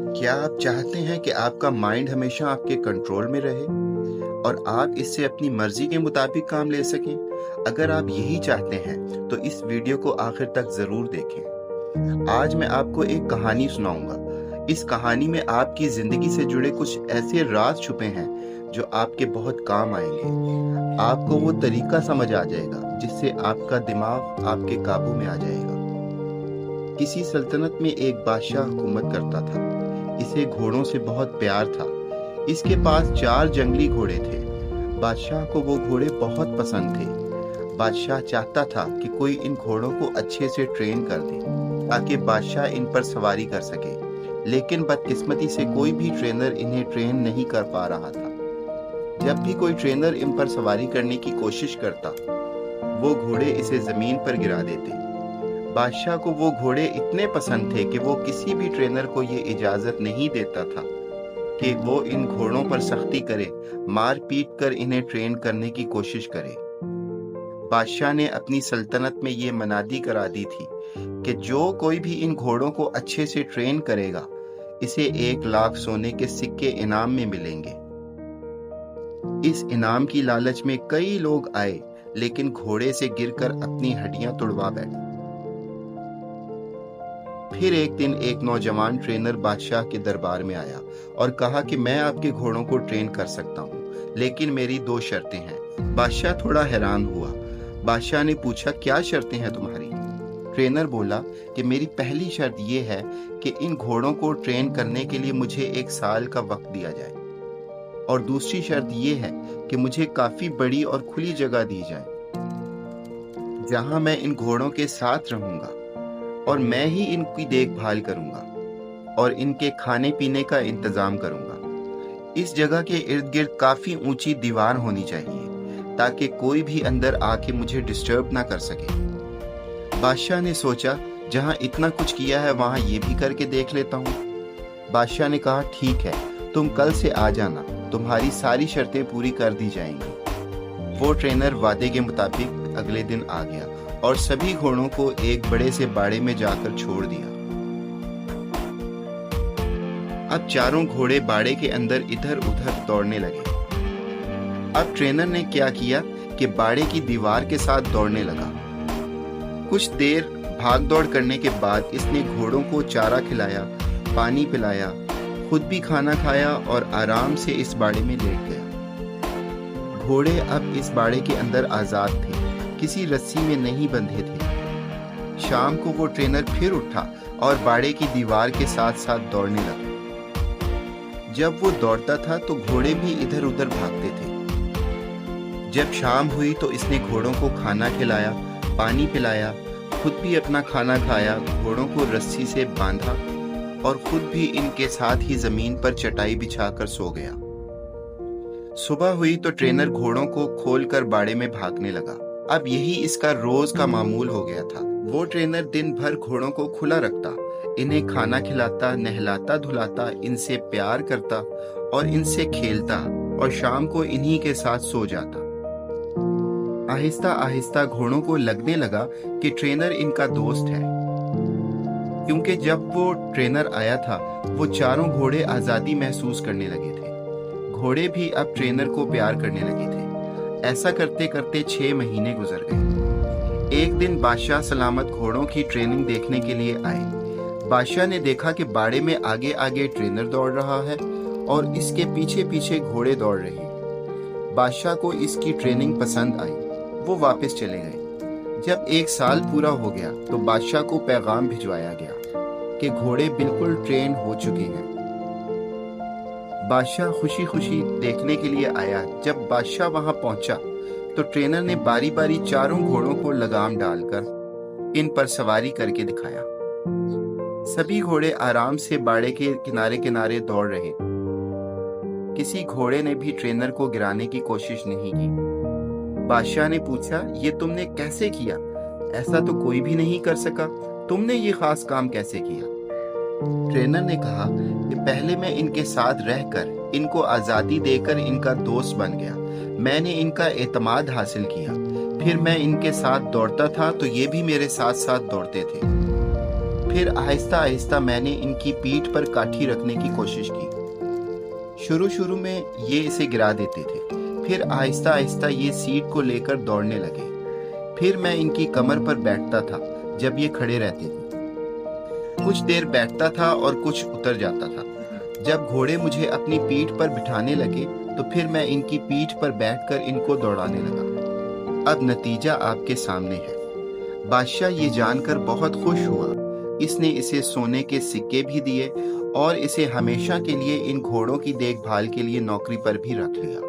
क्या आप चाहते हैं कि आपका माइंड हमेशा आपके कंट्रोल में रहे और आप इससे अपनी मर्जी के मुताबिक काम ले सकें? अगर आप यही चाहते हैं तो इस वीडियो को आखिर तक जरूर देखें। आज मैं आपको एक कहानी सुनाऊंगा। इस कहानी में आपकी जिंदगी से जुड़े कुछ ऐसे राज छुपे हैं जो आपके बहुत काम आएंगे। आपको वो तरीका समझ आ जाएगा जिससे आपका दिमाग आपके काबू में आ जाएगा। किसी सल्तनत में एक बादशाह हुकूमत करता था। इसे घोड़ों से बहुत प्यार था। इसके पास 4 जंगली घोड़े थे। बादशाह को वो घोड़े बहुत पसंद थे। बादशाह चाहता था कि कोई इन घोड़ों को अच्छे से ट्रेन कर दे ताकि बादशाह इन पर सवारी कर सके, लेकिन बदकिस्मती से कोई भी ट्रेनर इन्हें ट्रेन नहीं कर पा रहा था। जब भी कोई ट्रेनर इन पर सवारी करने की कोशिश करता, वो घोड़े इसे जमीन पर गिरा देते। बादशाह को वो घोड़े इतने पसंद थे कि वो किसी भी ट्रेनर को ये इजाजत नहीं देता था कि वो इन घोड़ों पर सख्ती करे, मार पीट कर इन्हें ट्रेन करने की कोशिश करे। बादशाह ने अपनी सल्तनत में ये मनादी करा दी थी कि जो कोई भी इन घोड़ों को अच्छे से ट्रेन करेगा, इसे 1 लाख सोने के सिक्के इनाम में मिलेंगे। इस इनाम की लालच में कई लोग आए, लेकिन घोड़े से गिरकर अपनी हड्डियां तुड़वा बैठे। फिर एक दिन एक नौजवान ट्रेनर बादशाह के दरबार में आया और कहा कि मैं आपके घोड़ों को ट्रेन कर सकता हूँ, लेकिन मेरी 2 शर्तें हैं। बादशाह थोड़ा हैरान हुआ। बादशाह ने पूछा, क्या शर्तें हैं तुम्हारी? ट्रेनर बोला कि मेरी पहली शर्त यह है कि इन घोड़ों को ट्रेन करने के लिए मुझे 1 साल का वक्त दिया जाए, और दूसरी शर्त यह है कि मुझे काफी बड़ी और खुली जगह दी जाए जहां मैं इन घोड़ों के साथ रहूंगा और मैं ही इनकी देखभाल करूंगा और इनके खाने पीने का इंतजाम करूंगा। इस जगह के इर्द गिर्द काफी ऊंची दीवार होनी चाहिए ताकि कोई भी अंदर आके मुझे डिस्टर्ब ना कर सके। बादशाह ने सोचा, जहां इतना कुछ किया है वहां ये भी करके देख लेता हूँ। बादशाह ने कहा, ठीक है, तुम कल से आ जाना, तुम्हारी सारी शर्तें पूरी कर दी जाएंगी। वो ट्रेनर वादे के मुताबिक अगले दिन आ गया और सभी घोड़ों को एक बड़े से बाड़े में जाकर छोड़ दिया। अब चारों घोड़े बाड़े के अंदर इधर उधर दौड़ने लगे। अब ट्रेनर ने क्या किया कि बाड़े की दीवार के साथ दौड़ने लगा। कुछ देर भाग दौड़ करने के बाद इसने घोड़ों को चारा खिलाया, पानी पिलाया, खुद भी खाना खाया और आराम से इस बाड़े में लेट गया। घोड़े अब इस बाड़े के अंदर आजाद थे, किसी रस्सी में नहीं बंधे थे। शाम को वो ट्रेनर फिर उठा और बाड़े की दीवार के साथ साथ दौड़ने लगा। जब वो दौड़ता था तो घोड़े भी इधर उधर भागते थे। जब शाम हुई तो इसने घोड़ों को खाना खिलाया, पानी पिलाया, खुद भी अपना खाना खाया, घोड़ों को रस्सी से बांधा और खुद भी इनके साथ ही जमीन पर चटाई बिछाकर सो गया। सुबह हुई तो ट्रेनर घोड़ों को खोलकर बाड़े में भागने लगा। अब यही इसका रोज का मामूल हो गया था। वो ट्रेनर दिन भर घोड़ों को खुला रखता, इन्हें खाना खिलाता, नहलाता धुलाता, इनसे प्यार करता और इनसे खेलता और शाम को इन्हीं के साथ सो जाता। आहिस्ता आहिस्ता घोड़ों को लगने लगा कि ट्रेनर इनका दोस्त है, क्योंकि जब वो ट्रेनर आया था वो चारों घोड़े आजादी महसूस करने लगे थे। घोड़े भी अब ट्रेनर को प्यार करने लगे थे। ऐसा करते करते 6 महीने गुजर गए। एक दिन बादशाह सलामत घोड़ों की ट्रेनिंग देखने के लिए आए। बादशाह ने देखा कि बाड़े में आगे आगे ट्रेनर दौड़ रहा है और इसके पीछे पीछे घोड़े दौड़ रहे हैं। बादशाह को इसकी ट्रेनिंग पसंद आई। वो वापस चले गए। जब 1 साल पूरा हो गया तो बादशाह को पैगाम भिजवाया गया कि घोड़े बिल्कुल ट्रेन हो चुके हैं। बादशाह खुशी खुशी देखने के लिए आया। जब बादशाह वहां पहुंचा तो ट्रेनर ने बारी बारी चारों घोड़ों को लगाम डालकर इन पर सवारी करके दिखाया। सभी घोड़े आराम से बाड़े के किनारे किनारे दौड़ रहे। किसी घोड़े ने भी ट्रेनर को गिराने की कोशिश नहीं की। बादशाह ने पूछा, ये तुमने कैसे किया? ऐसा तो कोई भी नहीं कर सका। तुमने ये खास काम कैसे किया? ट्रेनर ने कहा कि पहले मैं इनके साथ रहकर, इनको आजादी देकर इनका दोस्त बन गया। मैंने इनका एतमाद हासिल किया। फिर मैं इनके साथ दौड़ता था तो ये भी मेरे साथ साथ दौड़ते थे। फिर आहिस्ता आहिस्ता मैंने इनकी पीठ पर काठी रखने की कोशिश की। शुरू में ये इसे गिरा देते थे, फिर आहिस्ता आहिस्ता ये सीट को लेकर दौड़ने लगे। फिर मैं इनकी कमर पर बैठता था जब ये खड़े रहते थे। कुछ देर बैठता था और कुछ उतर जाता था। जब घोड़े मुझे अपनी पीठ पर बिठाने लगे तो फिर मैं इनकी पीठ पर बैठकर इनको दौड़ाने लगा। अब नतीजा आपके सामने है। बादशाह ये जानकर बहुत खुश हुआ। इसने इसे सोने के सिक्के भी दिए और इसे हमेशा के लिए इन घोड़ों की देखभाल के लिए नौकरी पर भी रख लिया।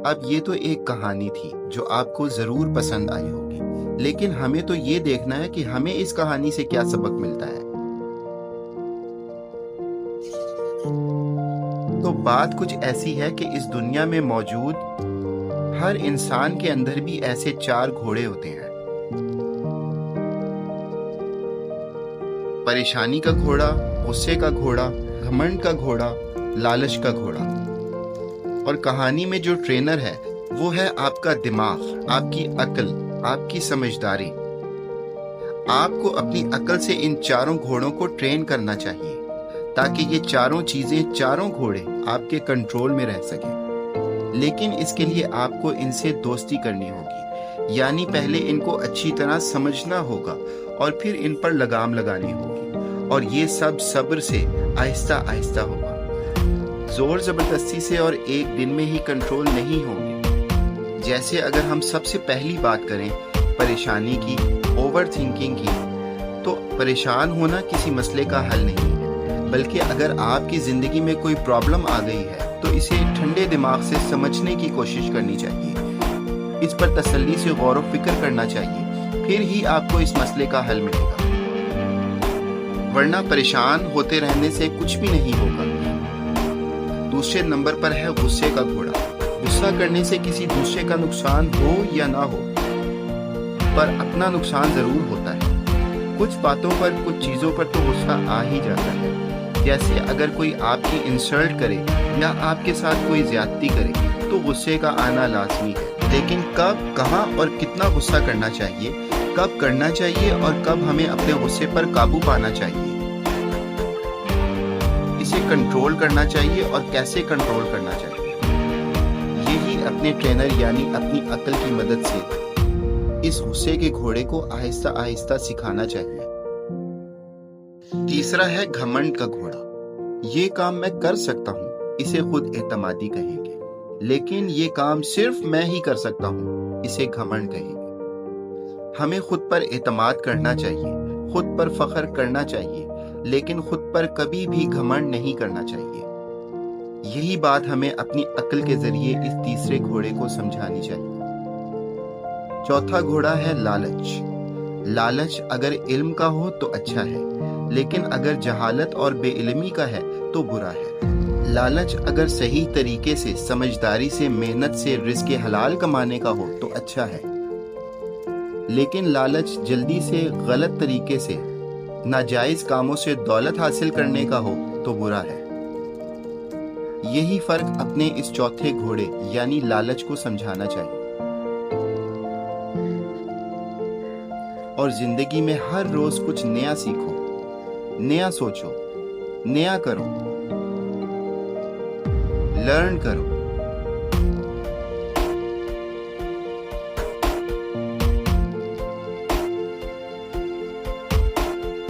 अब ये तो एक कहानी थी जो आपको जरूर पसंद आई होगी, लेकिन हमें तो ये देखना है कि हमें इस कहानी से क्या सबक मिलता है। तो बात कुछ ऐसी है कि इस दुनिया में मौजूद हर इंसान के अंदर भी ऐसे 4 घोड़े होते हैं। परेशानी का घोड़ा, गुस्से का घोड़ा, घमंड का घोड़ा, लालच का घोड़ा। और कहानी में जो ट्रेनर है वो है आपका दिमाग, आपकी अकल, आपकी समझदारी। आपको अपनी अकल से इन 4 घोड़ों को ट्रेन करना चाहिए ताकि ये 4 चीजें, 4 घोड़े आपके कंट्रोल में रह सके। लेकिन इसके लिए आपको इनसे दोस्ती करनी होगी, यानी पहले इनको अच्छी तरह समझना होगा और फिर इन पर लगाम लगानी होगी। और ये सब सब्र से आहिस्ता आहिस्ता होगा। जोर जबरदस्ती से और एक दिन में ही कंट्रोल नहीं होंगे। जैसे अगर हम सबसे पहली बात करें परेशानी की, ओवर थिंकिंग की, तो परेशान होना किसी मसले का हल नहीं है, बल्कि अगर आपकी जिंदगी में कोई प्रॉब्लम आ गई है तो इसे ठंडे दिमाग से समझने की कोशिश करनी चाहिए। इस पर तसल्ली से गौर व फिक्र करना चाहिए, फिर ही आपको इस मसले का हल मिलेगा। वरना परेशान होते रहने से कुछ भी नहीं होगा। दूसरे नंबर पर है गुस्से का घोड़ा। गुस्सा करने से किसी दूसरे का नुकसान हो या ना हो, पर अपना नुकसान जरूर होता है। कुछ बातों पर, कुछ चीजों पर तो गुस्सा आ ही जाता है। जैसे अगर कोई आपकी इंसल्ट करे या आपके साथ कोई ज्यादती करे तो गुस्से का आना लाजमी है। लेकिन कब, कहां और कितना गुस्सा करना चाहिए, कब करना चाहिए और कब हमें अपने गुस्से पर काबू पाना चाहिए, इसे कंट्रोल करना चाहिए और कैसे कंट्रोल करना चाहिए, यही अपने ट्रेनर यानी अपनी अकल की मदद से इस गुस्से के घोड़े को आहिस्ता आहिस्ता सिखाना चाहिए। तीसरा है घमंड का घोड़ा। ये काम मैं कर सकता हूँ, इसे खुद एतमादी कहेंगे। लेकिन ये काम सिर्फ मैं ही कर सकता हूँ, इसे घमंड कहेंगे। हमें खुद पर एतमाद करना चाहिए, खुद पर फख्र करना चाहिए, लेकिन खुद पर कभी भी घमंड नहीं करना चाहिए। यही बात हमें अपनी अक्ल के जरिए इस तीसरे घोड़े को समझानी चाहिए। चौथा घोड़ा है लालच। लालच अगर इल्म का हो तो अच्छा है, लेकिन अगर जहालत और बेइल्मी का है तो बुरा है। लालच अगर सही तरीके से, समझदारी से, मेहनत से, रिज़्क़ हलाल कमाने का हो तो अच्छा है, लेकिन लालच जल्दी से, गलत तरीके से, नाजायज कामों से दौलत हासिल करने का हो तो बुरा है। यही फर्क अपने इस चौथे घोड़े यानी लालच को समझाना चाहिए। और जिंदगी में हर रोज कुछ नया सीखो, नया सोचो, नया करो, लर्न करो।